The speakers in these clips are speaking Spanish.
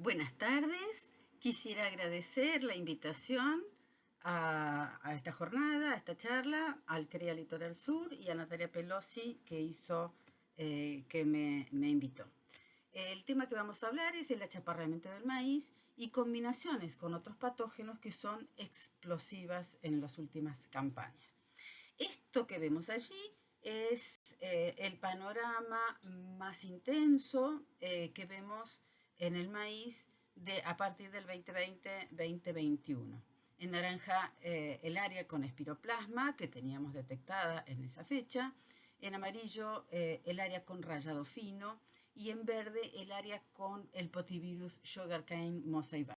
Buenas tardes. Quisiera agradecer la invitación a esta jornada, a esta charla, al CREA Litoral Sur y a Natalia Pelosi que me invitó. El tema que vamos a hablar es el achaparramiento del maíz y combinaciones con otros patógenos que son explosivas en las últimas campañas. Esto que vemos allí es el panorama más intenso que vemos en el maíz a partir del 2020-2021. En naranja el área con espiroplasma que teníamos detectada en esa fecha, en amarillo el área con rayado fino y en verde el área con el potivirus sugarcane mosaic.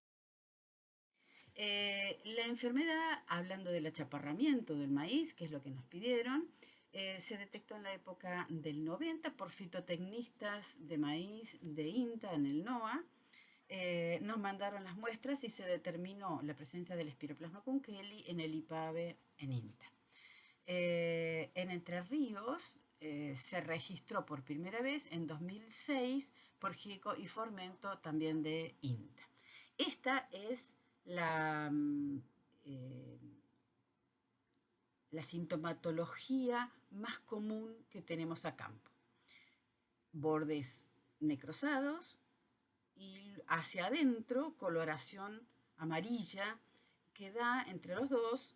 La enfermedad, hablando del achaparramiento del maíz, que es lo que nos pidieron, se detectó en la época del 90 por fitotecnistas de maíz de INTA en el NOA. Nos mandaron las muestras y se determinó la presencia del Espiroplasma kunkeli en el IPAVE en INTA. En Entre Ríos se registró por primera vez en 2006 por GIECO y Formento también de INTA. Esta es la, eh, la sintomatología más común que tenemos a campo. Bordes necrosados y hacia adentro coloración amarilla que da entre los dos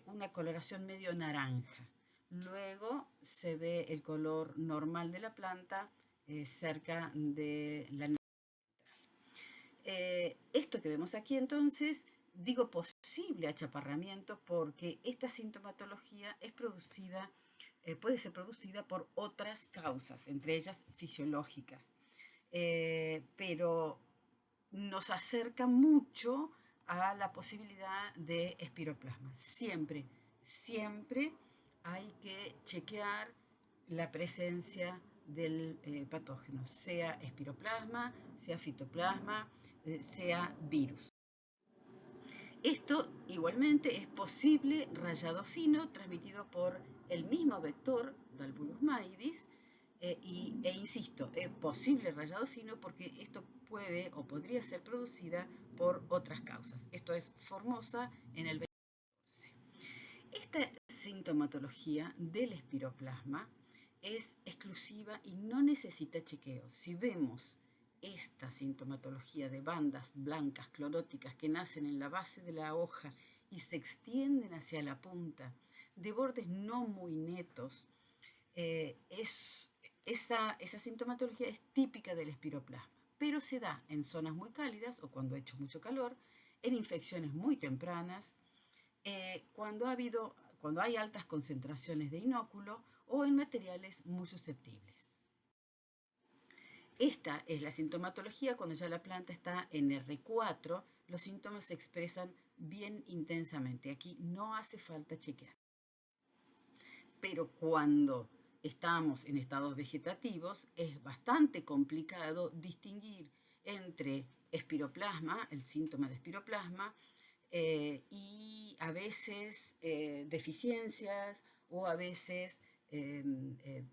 una coloración medio naranja. Luego se ve el color normal de la planta cerca de la esto que vemos aquí entonces, digo posible achaparramiento porque esta sintomatología es producida, puede ser producida por otras causas, entre ellas fisiológicas, pero nos acerca mucho a la posibilidad de espiroplasma. Siempre, siempre hay que chequear la presencia del patógeno, sea espiroplasma, sea fitoplasma, sea virus. Esto igualmente es posible rayado fino transmitido por el mismo vector, Dalbulus maidis, insisto, es posible rayado fino porque esto puede o podría ser producida por otras causas. Esto es Formosa en el 2014. Esta sintomatología del espiroplasma es exclusiva y no necesita chequeo. Si vemos esta sintomatología de bandas blancas cloróticas que nacen en la base de la hoja y se extienden hacia la punta, de bordes no muy netos, esa sintomatología es típica del espiroplasma, pero se da en zonas muy cálidas o cuando ha hecho mucho calor, en infecciones muy tempranas, cuando hay altas concentraciones de inóculo o en materiales muy susceptibles. Esta es la sintomatología cuando ya la planta está en R4, los síntomas se expresan bien intensamente. Aquí no hace falta chequear. Pero cuando estamos en estados vegetativos es bastante complicado distinguir entre espiroplasma, el síntoma de espiroplasma, y a veces deficiencias o a veces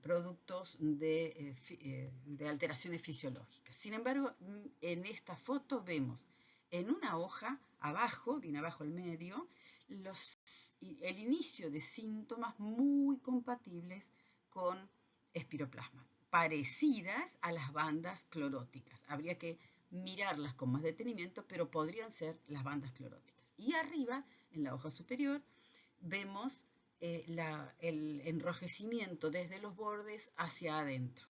productos de alteraciones fisiológicas. Sin embargo, en esta foto vemos en una hoja, abajo, bien abajo el medio, el inicio de síntomas muy compatibles con espiroplasma, parecidas a las bandas cloróticas. Habría que mirarlas con más detenimiento, pero podrían ser las bandas cloróticas. Y arriba, en la hoja superior, vemos el enrojecimiento desde los bordes hacia adentro.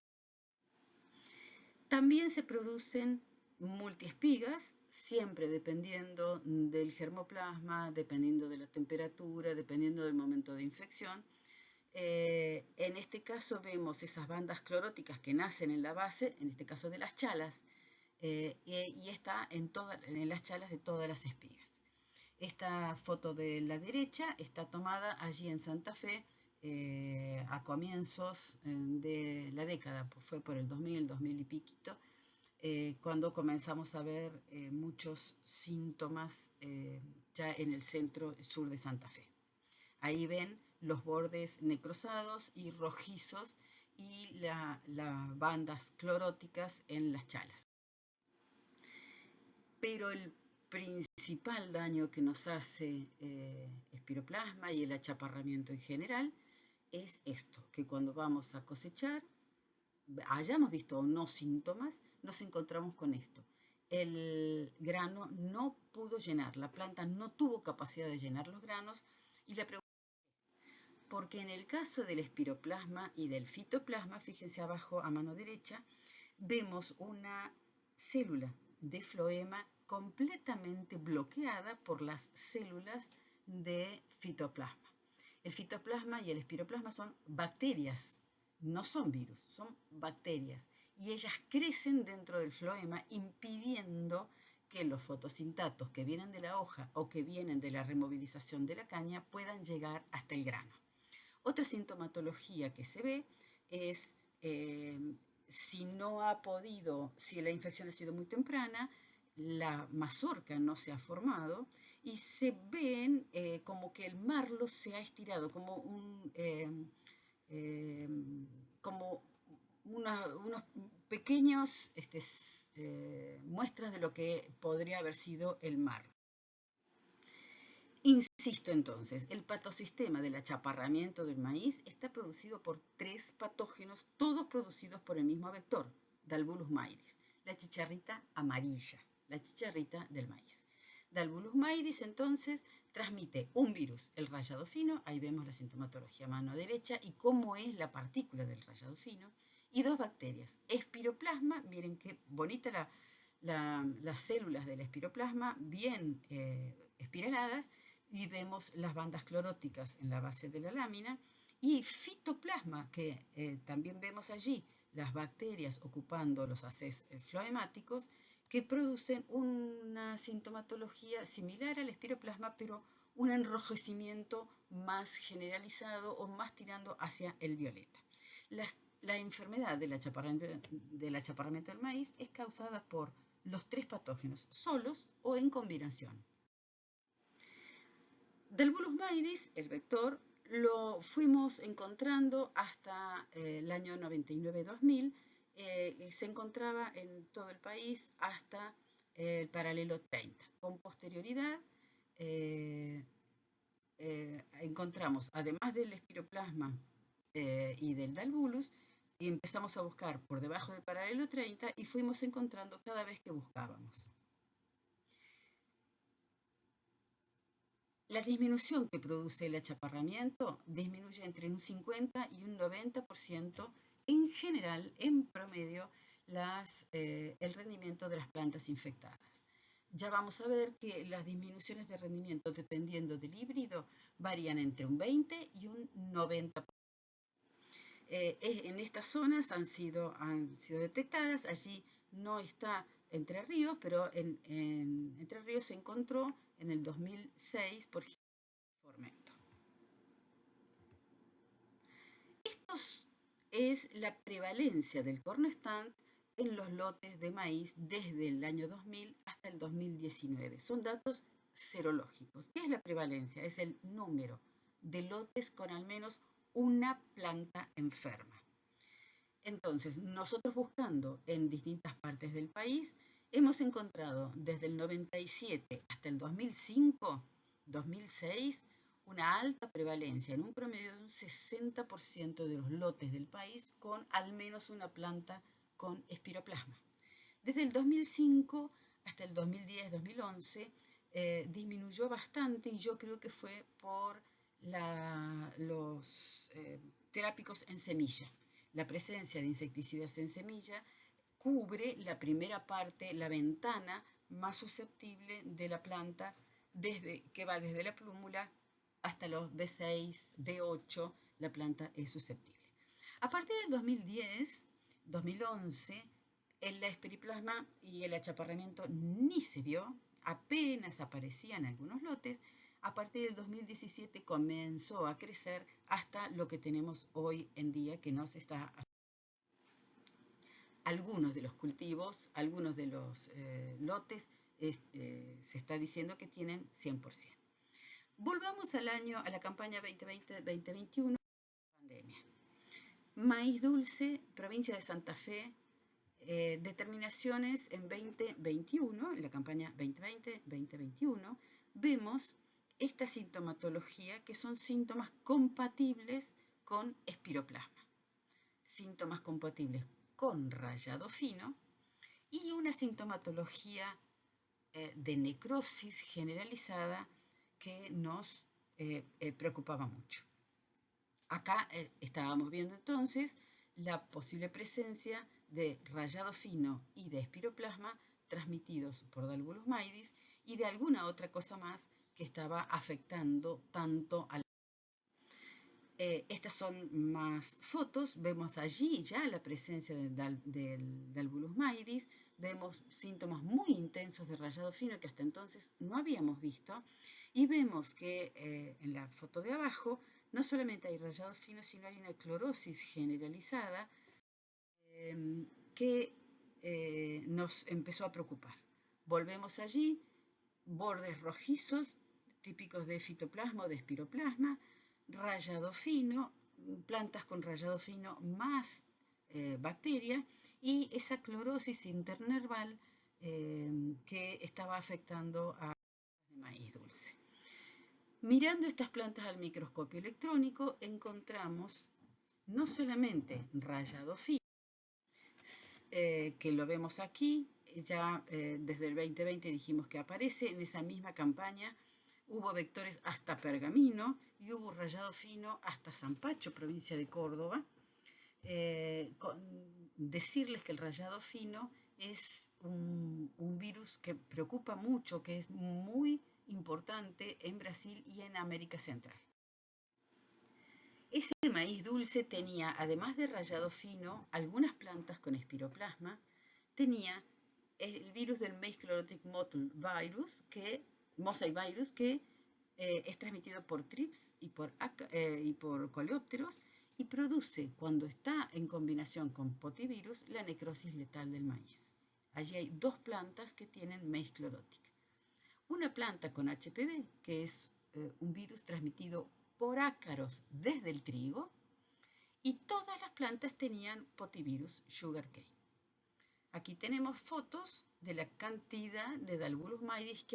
También se producen multiespigas, siempre dependiendo del germoplasma, dependiendo de la temperatura, dependiendo del momento de infección. En este caso vemos esas bandas cloróticas que nacen en la base, en este caso de las chalas, y está en las chalas de todas las espigas. Esta foto de la derecha está tomada allí en Santa Fe a comienzos de la década, fue por el 2000 y piquito, cuando comenzamos a ver muchos síntomas ya en el centro sur de Santa Fe. Ahí ven los bordes necrosados y rojizos y las bandas cloróticas en las chalas. pero el principal daño que nos hace espiroplasma y el achaparramiento en general es esto, que cuando vamos a cosechar, hayamos visto o no síntomas, nos encontramos con esto. El grano no pudo llenar, la planta no tuvo capacidad de llenar los granos y la pregunta, porque en el caso del espiroplasma y del fitoplasma, fíjense abajo a mano derecha, vemos una célula de floema completamente bloqueada por las células de fitoplasma. El fitoplasma y el espiroplasma son bacterias, no son virus, son bacterias. Y ellas crecen dentro del floema impidiendo que los fotosintatos que vienen de la hoja o que vienen de la removilización de la caña puedan llegar hasta el grano. Otra sintomatología que se ve es si no ha podido, si la infección ha sido muy temprana, la mazorca no se ha formado y se ven como que el marlo se ha estirado, eh, como unos pequeños muestras de lo que podría haber sido el marlo. Insisto entonces, el patosistema del achaparramiento del maíz está producido por 3 patógenos, todos producidos por el mismo vector, Dalbulus maidis, la chicharrita amarilla, la chicharrita del maíz. Dalbulus maidis entonces transmite un virus, el rayado fino, ahí vemos la sintomatología a mano derecha y cómo es la partícula del rayado fino, y 2 bacterias, espiroplasma, miren qué bonita las células del espiroplasma, bien espiraladas, y vemos las bandas cloróticas en la base de la lámina, y fitoplasma, que también vemos allí las bacterias ocupando los haces floemáticos, que producen una sintomatología similar al espiroplasma, pero un enrojecimiento más generalizado o más tirando hacia el violeta. La enfermedad del achaparramiento del maíz es causada por los 3 patógenos, solos o en combinación. Dalbulus maidis, el vector, lo fuimos encontrando hasta el año 99-2000. Se encontraba en todo el país hasta el paralelo 30. Con posterioridad encontramos, además del espiroplasma y del dalbulus, y empezamos a buscar por debajo del paralelo 30 y fuimos encontrando cada vez que buscábamos. La disminución que produce el achaparramiento disminuye entre un 50 y un 90% en general, en promedio, el rendimiento de las plantas infectadas. Ya vamos a ver que las disminuciones de rendimiento dependiendo del híbrido varían entre un 20 y un 90%. En estas zonas han sido detectadas, allí no está Entre Ríos, pero en Entre Ríos se encontró en el 2006 por Formento. Esto es la prevalencia del cornstand en los lotes de maíz desde el año 2000 hasta el 2019. Son datos serológicos. ¿Qué es la prevalencia? Es el número de lotes con al menos una planta enferma. Entonces, nosotros buscando en distintas partes del país, hemos encontrado desde el 97 hasta el 2005, 2006, una alta prevalencia, en un promedio de un 60% de los lotes del país con al menos una planta con espiroplasma. Desde el 2005 hasta el 2010-2011 disminuyó bastante y yo creo que fue por los terápicos en semilla. La presencia de insecticidas en semilla cubre la primera parte, la ventana más susceptible de la planta, que va desde la plúmula hasta los B6, B8, la planta es susceptible. A partir del 2010, 2011, el espiroplasma y el achaparramiento ni se vio, apenas aparecían algunos lotes. A partir del 2017 comenzó a crecer hasta lo que tenemos hoy en día, que nos está algunos de los cultivos, algunos de los lotes, se está diciendo que tienen 100%. Volvamos a la campaña 2020-2021, pandemia. Maíz dulce, provincia de Santa Fe, determinaciones en 2021, en la campaña 2020-2021, vemos esta sintomatología que son síntomas compatibles con espiroplasma, síntomas compatibles con rayado fino y una sintomatología de necrosis generalizada que nos preocupaba mucho. Acá estábamos viendo entonces la posible presencia de rayado fino y de espiroplasma transmitidos por Dalbulus maidis y de alguna otra cosa más que estaba afectando tanto al... Estas son más fotos, vemos allí ya la presencia del Dalbulus maidis, vemos síntomas muy intensos de rayado fino que hasta entonces no habíamos visto y vemos que en la foto de abajo no solamente hay rayado fino, sino hay una clorosis generalizada que nos empezó a preocupar. Volvemos allí, bordes rojizos típicos de fitoplasma o de espiroplasma, rayado fino, plantas con rayado fino más bacteria y esa clorosis internerval que estaba afectando a de maíz dulce. Mirando estas plantas al microscopio electrónico encontramos no solamente rayado fino, que lo vemos aquí, ya desde el 2020 dijimos que aparece en esa misma campaña. Hubo vectores hasta Pergamino y hubo rayado fino hasta Zampacho, provincia de Córdoba. Decirles que el rayado fino es un virus que preocupa mucho, que es muy importante en Brasil y en América Central. Ese maíz dulce tenía, además de rayado fino, algunas plantas con espiroplasma, tenía el virus del Maize Chlorotic Mottle virus, mosaic virus, que es transmitido por trips y por coleópteros y produce, cuando está en combinación con potivirus, la necrosis letal del maíz. Allí hay dos plantas que tienen Maize Chlorotic. Una planta con HPV, que es un virus transmitido por ácaros desde el trigo, y todas las plantas tenían potivirus sugarcane. Aquí tenemos fotos de la cantidad de Dalbulus maidis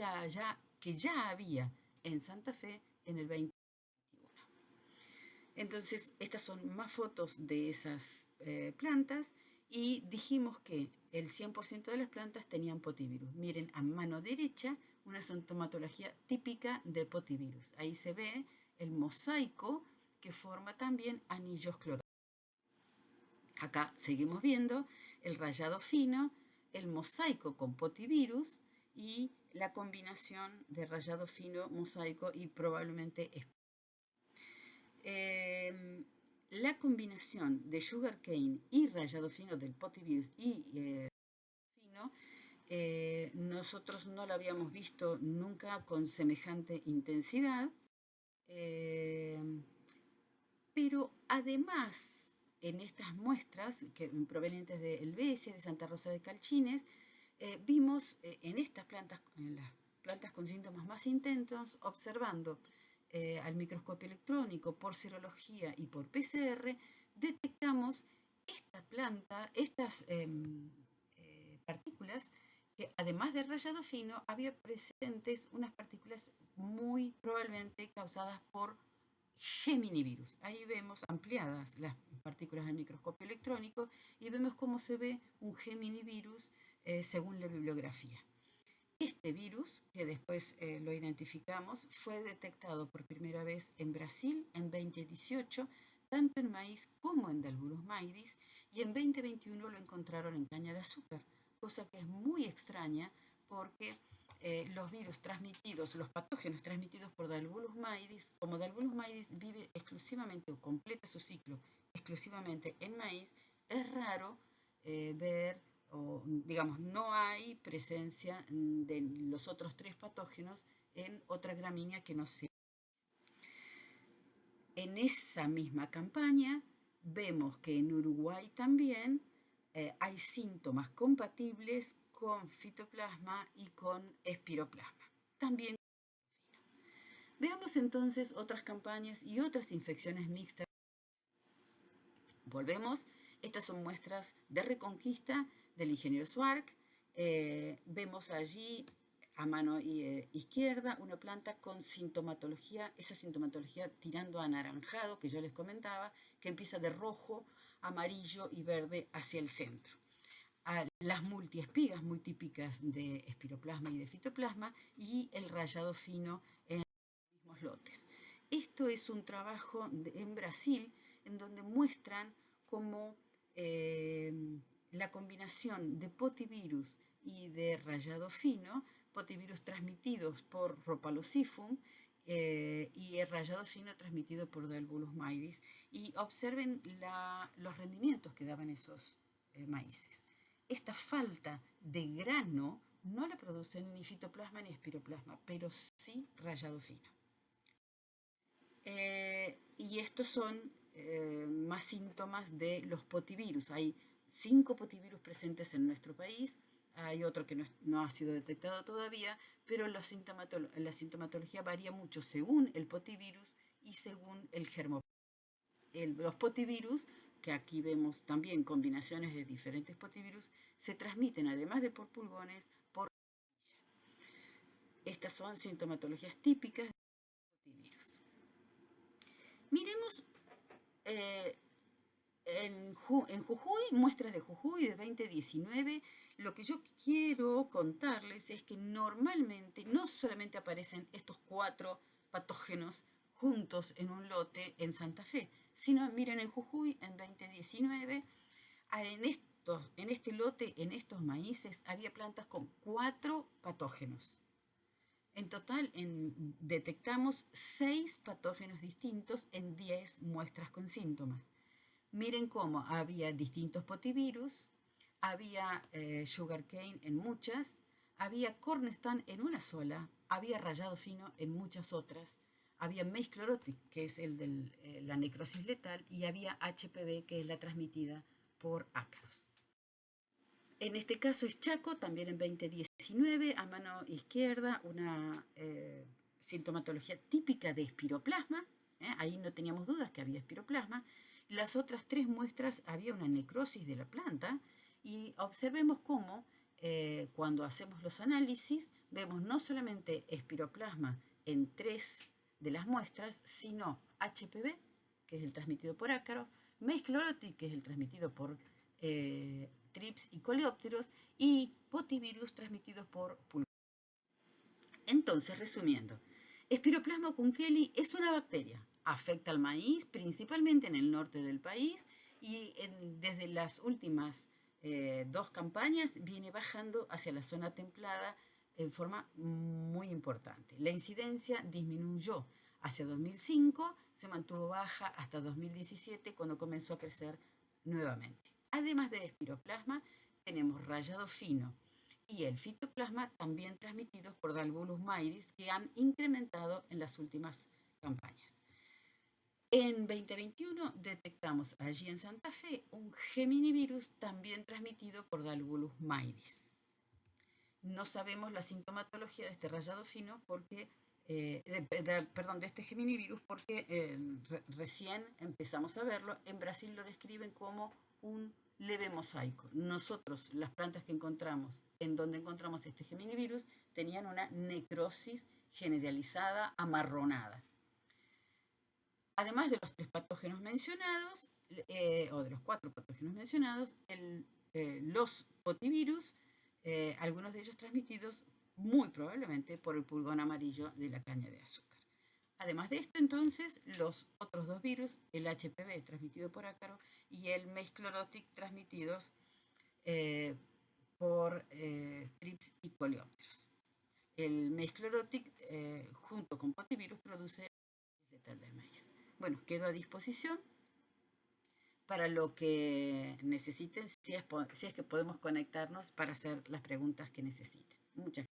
que ya había en Santa Fe en el 2021. Entonces, estas son más fotos de esas plantas y dijimos que el 100% de las plantas tenían potivirus. Miren, a mano derecha, una sintomatología típica de potivirus. Ahí se ve el mosaico que forma también anillos cloróticos. Acá seguimos viendo el rayado fino, el mosaico con potivirus y la combinación de rayado fino, mosaico y probablemente la combinación de sugarcane y rayado fino del potivirus y fino, nosotros no lo habíamos visto nunca con semejante intensidad, pero además en estas muestras provenientes de Helvecia, de Santa Rosa de Calchines, vimos en estas plantas, en las plantas con síntomas más intensos, observando al microscopio electrónico por serología y por PCR, detectamos estas partículas que además de rayado fino, había presentes unas partículas muy probablemente causadas por geminivirus. Ahí vemos ampliadas las partículas del microscopio electrónico y vemos cómo se ve un geminivirus según la bibliografía. Este virus, que después lo identificamos, fue detectado por primera vez en Brasil en 2018, tanto en maíz como en Dalbulus maidis, y en 2021 lo encontraron en caña de azúcar, cosa que es muy extraña porque los virus transmitidos, los patógenos transmitidos por Dalbulus maidis, como Dalbulus maidis vive exclusivamente o completa su ciclo exclusivamente en maíz, es raro ver, o digamos, no hay presencia de los otros tres patógenos en otra gramínea que no sea. En esa misma campaña vemos que en Uruguay también hay síntomas compatibles con fitoplasma y con espiroplasma. También. Veamos entonces otras campañas y otras infecciones mixtas. Volvemos, estas son muestras de Reconquista del ingeniero Swark. Vemos allí a mano izquierda una planta con sintomatología, esa sintomatología tirando a anaranjado que yo les comentaba, que empieza de rojo, amarillo y verde hacia el centro. Las multiespigas muy típicas de espiroplasma y de fitoplasma y el rayado fino en los mismos lotes. Esto es un trabajo en Brasil en donde muestran cómo la combinación de potivirus y de rayado fino, potivirus transmitidos por Rhopalosifum y el rayado fino transmitido por Dalbolus maidis, y observen los rendimientos que daban esos maíces. Esta falta de grano no la producen ni fitoplasma ni espiroplasma, pero sí rayado fino. Y estos son más síntomas de los potivirus. Hay 5 potivirus presentes en nuestro país, hay otro que no ha sido detectado todavía, pero la sintomatología varía mucho según el potivirus y según el germoplasma. Los potivirus, que aquí vemos también combinaciones de diferentes potivirus, se transmiten además de por pulgones, por estas son sintomatologías típicas de potivirus. Miremos en Jujuy, muestras de Jujuy de 2019, lo que yo quiero contarles es que normalmente no solamente aparecen estos 4 patógenos juntos en un lote en Santa Fe, sino miren en Jujuy en 2019, en este lote, en estos maíces, había plantas con 4 patógenos. En total detectamos 6 patógenos distintos en 10 muestras con síntomas. Miren cómo había distintos potivirus, había sugarcane en muchas, había cornestan en una sola, había rayado fino en muchas otras, había maize chlorotic, que es el de la necrosis letal, y había HPV, que es la transmitida por ácaros. En este caso es Chaco, también en 2019, a mano izquierda, una sintomatología típica de espiroplasma. Ahí no teníamos dudas que había espiroplasma. Las otras 3 muestras había una necrosis de la planta y observemos cómo cuando hacemos los análisis vemos no solamente espiroplasma en 3 de las muestras, sino HPV, que es el transmitido por ácaros, maize chlorotic, que es el transmitido por trips y coleópteros, y potivirus transmitidos por pulgones. Entonces, resumiendo, Spiroplasma kunkeli es una bacteria, afecta al maíz principalmente en el norte del país y desde las últimas 2 campañas viene bajando hacia la zona templada en forma muy importante. La incidencia disminuyó hacia 2005, se mantuvo baja hasta 2017 cuando comenzó a crecer nuevamente. Además de espiroplasma, tenemos rayado fino y el fitoplasma también transmitidos por Dalbolus maidis que han incrementado en las últimas campañas. En 2021 detectamos allí en Santa Fe un geminivirus también transmitido por Dalbolus maidis. No sabemos la sintomatología de este rayado fino porque, de este geminivirus porque recién empezamos a verlo. En Brasil lo describen como un leve mosaico. Nosotros, las plantas que encontramos, en donde encontramos este geminivirus, tenían una necrosis generalizada amarronada. Además de los 3 patógenos mencionados, o de los 4 patógenos mencionados, los potivirus, algunos de ellos transmitidos muy probablemente por el pulgón amarillo de la caña de azúcar. Además de esto, entonces, los otros 2 virus, el HPV transmitido por ácaro y el maize chlorotic transmitidos por trips y coleópteros. El maize chlorotic junto con potivirus produce letal del maíz. Bueno, quedo a disposición para lo que necesiten, si es que podemos conectarnos para hacer las preguntas que necesiten. Muchas gracias.